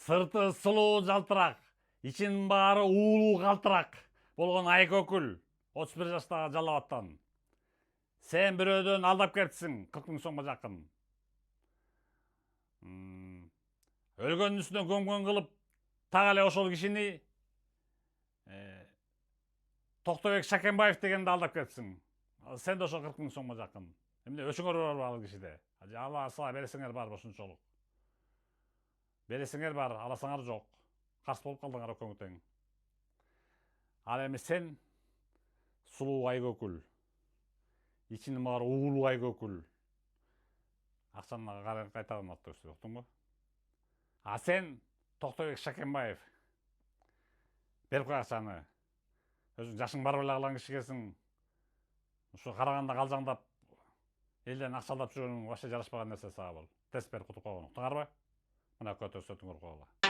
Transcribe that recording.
Сырты сулуу жалтырак, ичинин баары уулуу калтырак болгон айкөкүл 31 жаштагы жалал аттан. Сен бирөөдөн алдап кетсиң 40 000 сомго жакын. Өлгөндүн үстүнө көмгөн кылып так эле ошол кишини Токтобек Шакенбаев дегенди алдап кетсиң. Сен да ошо 40 000 сомго жакын. Эмне өчүңөр барбы ал кишиде? Аласа бересиңер барбы ушунчолук? Бересиңер бар, аласаңар жок. Каршы болуп калдыңар экөөңү тең. Ал эми сен сулуу айкөкүл, ичинин баары уулуу айкөкүл. Акчаны кайтадан алып берсин, уктуңбу? А сен Токтобек Шакенбаев. Берип кой акчаны. Өзүң жашың барып эле калган кишигесиң. Ушу караганда калжаңдап элден акча алдап жүргөнүң вообще жарашпаган нерсе сага бул. Тест берип кутуп койгон. Уктуңарбы? Мына көтө сөтүңөр койгула.